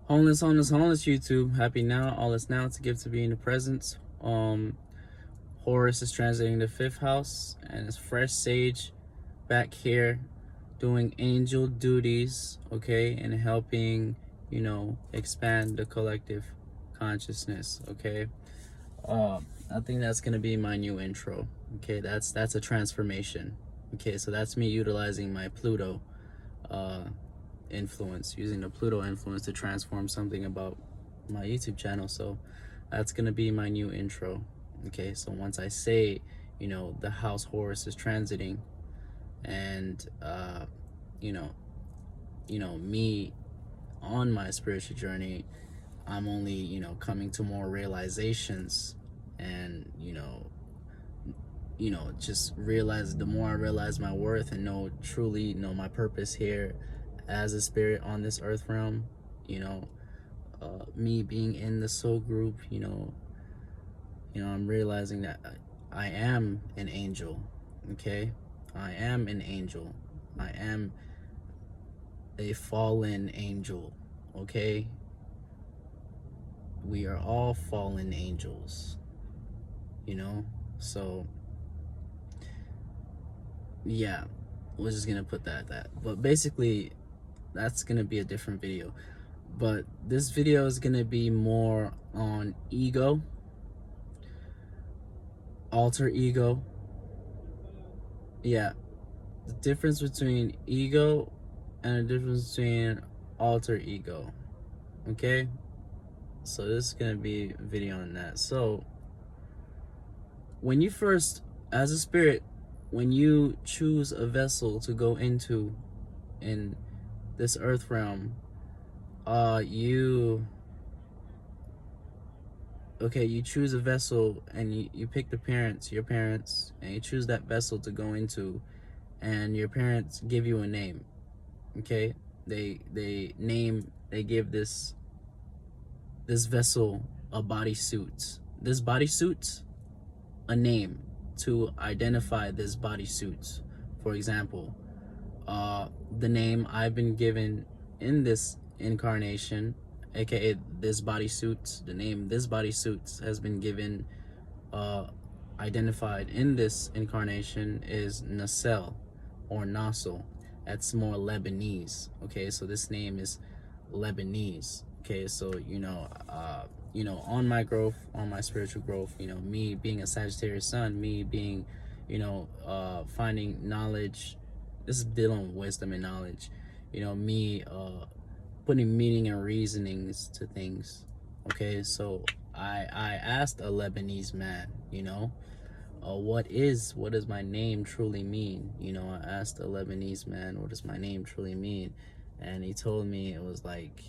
Homeless, homeless, homeless YouTube. Happy now, all is now to give to be in the presence. Horus is transiting the fifth house, and it's fresh sage back here doing angel duties, okay, and helping, expand the collective consciousness, okay. I think that's gonna be my new intro. Okay, that's a transformation. Okay, so that's me utilizing my Pluto influence, using the Pluto influence to transform something about my YouTube channel. So that's gonna be my new intro. Okay, so once I say, the house Horus is transiting, and me on my spiritual journey, I'm only, coming to more realizations, and just realize, the more I realize my worth and truly know my purpose here as a spirit on this earth realm, me being in the soul group, I'm realizing that I am an angel. Okay, I am an angel. I am a fallen angel. Okay, we are all fallen angels, so yeah, we're just gonna put that but basically that's gonna be a different video. But this video is gonna be more on ego, alter ego. Yeah, the difference between ego and the difference between alter ego. Okay, so this is gonna be a video on that. So when you first, as a spirit, when you choose a vessel to go into in this earth realm, you choose a vessel, and you pick your parents, and you choose that vessel to go into, and your parents give you a name. Okay, they give this vessel a bodysuit. This bodysuit a name to identify this bodysuit. For example, the name I've been given in this incarnation, aka this bodysuit, the name this bodysuit has been given, identified in this incarnation, is Nasel or Nasel. That's more Lebanese. Okay, so this name is Lebanese. Okay, so on my growth, on my spiritual growth, me being a Sagittarius sun, me being, finding knowledge. This is dealing with wisdom and knowledge. Me putting meaning and reasonings to things. Okay, so I asked a Lebanese man, what does my name truly mean? I asked a Lebanese man, what does my name truly mean? And he told me it was like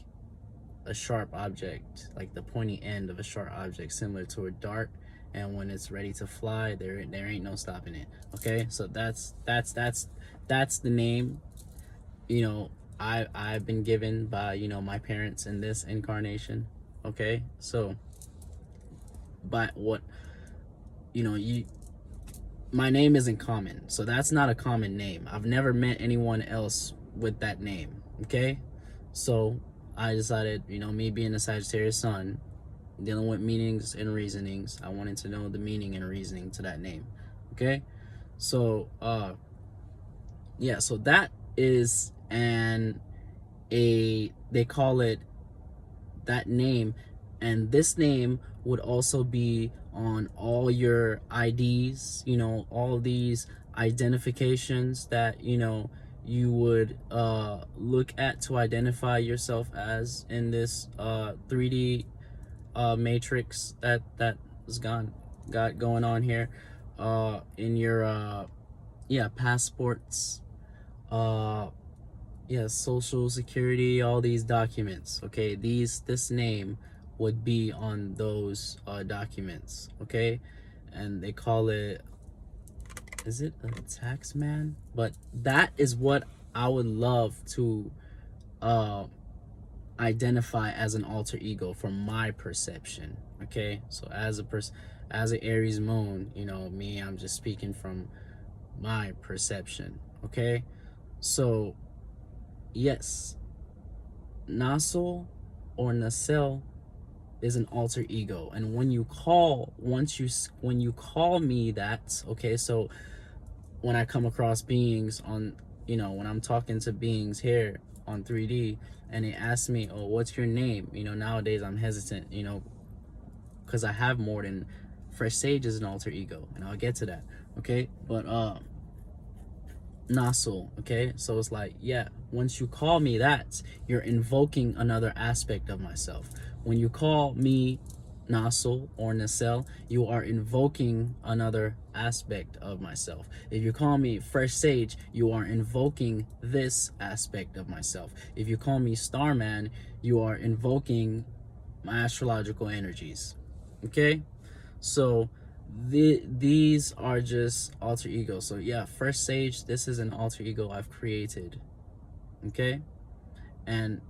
a sharp object, like the pointy end of a sharp object, similar to a dart, and when it's ready to fly, there ain't no stopping it. Okay, so that's the name I've been given by my parents in this incarnation. Okay, so but what my name isn't common, so that's not a common name. I've never met anyone else with that name. Okay, so I decided, me being a Sagittarius sun, dealing with meanings and reasonings, I wanted to know the meaning and reasoning to that name. Okay, so yeah, so that is they call it that name, and this name would also be on all your IDs, all these identifications that you would look at to identify yourself as in this 3D matrix that got going on here, in your passports, social security, all these documents. Okay, this name would be on those documents. Okay, and they call it, is it a tax man? But that is what I would love to identify as an alter ego from my perception. Okay, so as an Aries moon, me, I'm just speaking from my perception. Okay, so yes, Nasol or nacelle is an alter ego. And when you call me that, okay, so when I come across beings on, when I'm talking to beings here on 3D and they ask me, oh, what's your name? Nowadays I'm hesitant, because I have more than Fresh Sage is an alter ego, and I'll get to that, okay? But Nasul, okay? So it's like, yeah, once you call me that, you're invoking another aspect of myself. When you call me Nasul or Nacelle, you are invoking another aspect of myself. If you call me Fresh Sage, you are invoking this aspect of myself. If you call me Starman, you are invoking my astrological energies, okay? So these are just alter egos. So yeah, Fresh Sage, this is an alter ego I've created, okay? And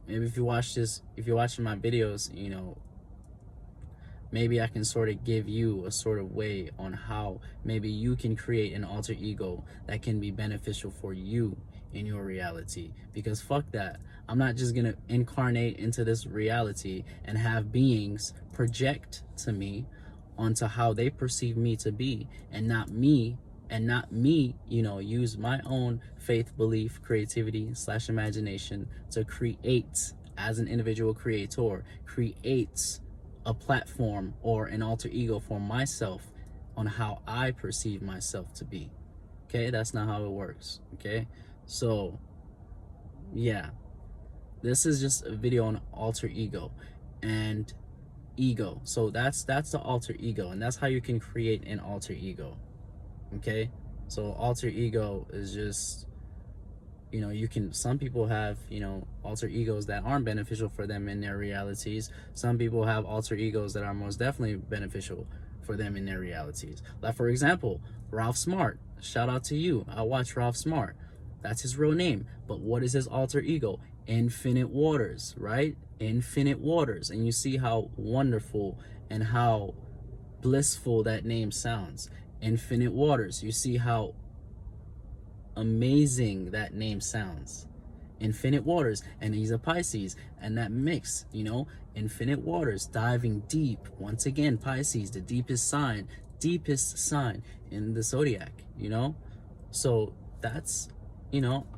maybe if you're watching my videos, maybe I can sort of give you a sort of way on how maybe you can create an alter ego that can be beneficial for you in your reality. Because fuck that, I'm not just gonna incarnate into this reality and have beings project to me onto how they perceive me to be, and not me, use my own faith, belief, creativity / imagination to create, as an individual creator, create a platform or an alter ego for myself on how I perceive myself to be. Okay, that's not how it works. Okay, so yeah, this is just a video on alter ego and ego. So that's the alter ego, and that's how you can create an alter ego. Okay, so alter ego is just, some people have, alter egos that aren't beneficial for them in their realities. Some people have alter egos that are most definitely beneficial for them in their realities. Like, for example, Ralph Smart. Shout out to you. I watch Ralph Smart. That's his real name. But what is his alter ego? Infinite Waters, right? Infinite Waters. And you see how wonderful and how blissful that name sounds. Infinite Waters. You see how amazing that name sounds. Infinite Waters. And he's a Pisces, and that mix, Infinite Waters, diving deep. Once again, Pisces, the deepest sign in the zodiac, so that's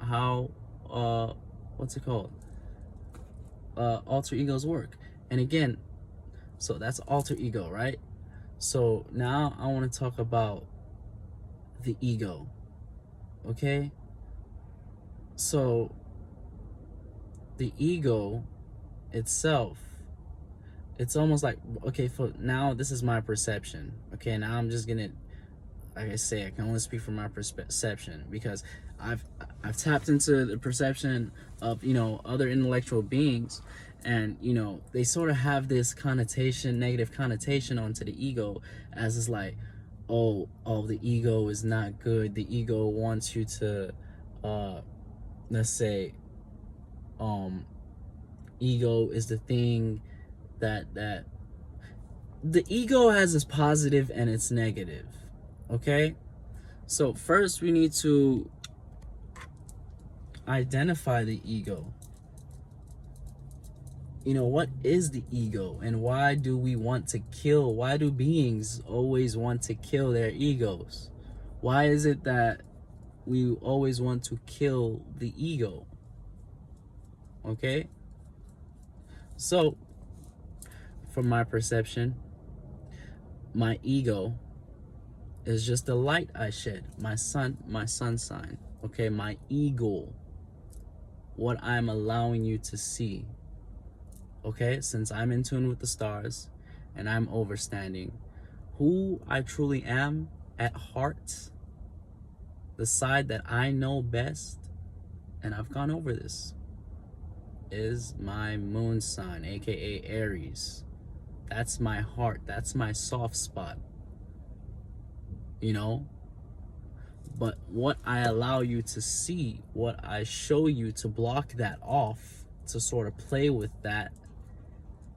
how what's it called, alter egos work. And again, so that's alter ego, right? So now I want to talk about the ego. Okay, so the ego itself, it's almost like, okay, for now, this is my perception. Okay, now I'm just gonna, like I say, I can only speak from my perception, because I've tapped into the perception of other intellectual beings, and they sort of have this connotation, negative connotation onto the ego, as it's like, oh, the ego is not good. The ego wants you to, let's say, ego is the thing that the ego has its positive and its negative. Okay, so first we need to identify the ego. What is the ego, and why do we want to kill? Why do beings always want to kill their egos? Why is it that we always want to kill the ego? Okay, so from my perception, my ego is just the light I shed, my sun sign. Okay, my ego, what I'm allowing you to see. Okay, since I'm in tune with the stars and I'm overstanding who I truly am at heart, the side that I know best, and I've gone over this, is my moon sign, aka Aries. That's my heart, that's my soft spot, but what I allow you to see, what I show you to block that off, to sort of play with that,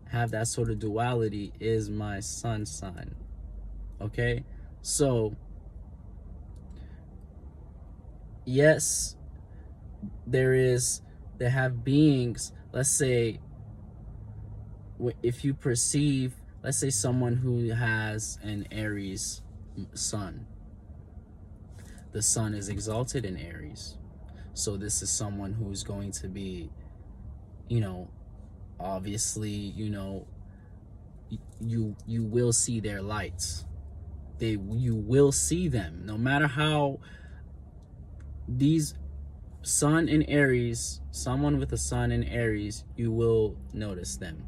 have that sort of duality, is my sun sign. Okay, so yes, there have beings, let's say if you perceive, let's say someone who has an Aries sun, the sun is exalted in Aries. So this is someone who's going to be, obviously, you will see their lights. You will see them, no matter how these sun in Aries, someone with a sun in Aries, you will notice them.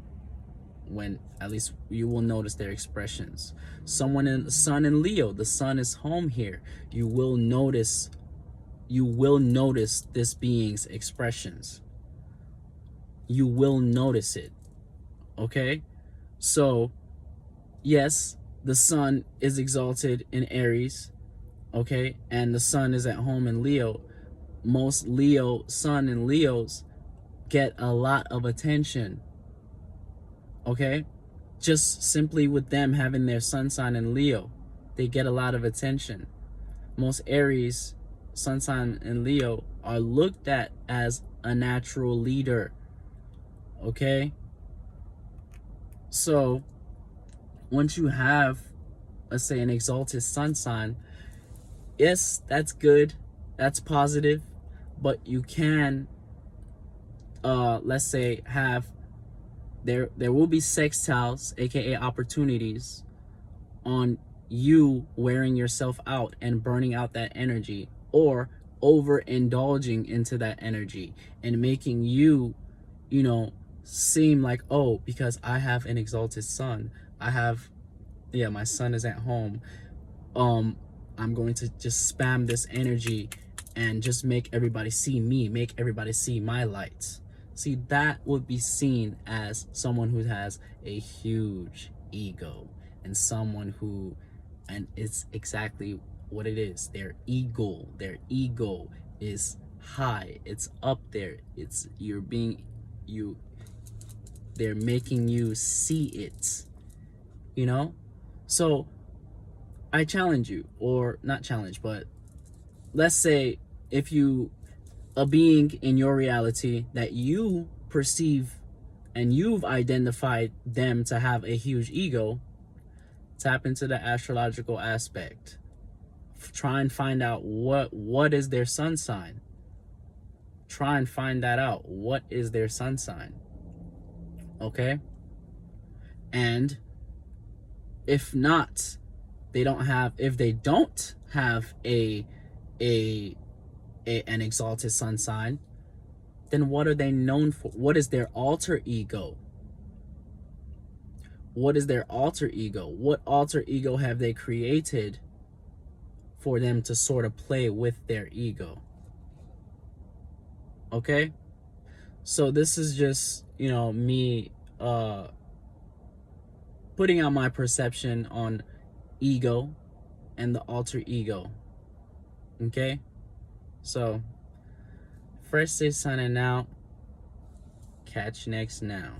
When at least you will notice their expressions. Someone in sun in Leo, the sun is home here. You will notice this being's expressions. You will notice it. Okay? So, yes, the sun is exalted in Aries, okay? And the sun is at home in Leo. Most sun and Leos get a lot of attention. Okay? Just simply with them having their sun sign in Leo, they get a lot of attention. Most Aries, sun sign in Leo, are looked at as a natural leader. Okay? So, once you have, let's say, an exalted sun sign, yes, that's good, that's positive, but you can, let's say, have, there will be sextiles, aka opportunities, on you wearing yourself out and burning out that energy, or overindulging into that energy and making you, seem like, oh, because I have an exalted sun, my sun is at home, I'm going to just spam this energy and just make everybody see me, make everybody see my lights. See, that would be seen as someone who has a huge ego, and someone who, and it's exactly what it is. Their ego is high. It's up there. They're making you see it, So I challenge you, or not challenge, but let's say if a being in your reality that you perceive and you've identified them to have a huge ego, tap into the astrological aspect. Try and find out what is their sun sign. Try and find that out. What is their sun sign? Okay? And if they don't have an exalted sun sign, then what are they known for? What is their alter ego? What is their alter ego? What alter ego have they created for them to sort of play with their ego? Okay? So this is just, me putting out my perception on ego and the alter ego. Okay? So, Fresh Day signing out. Catch you next now.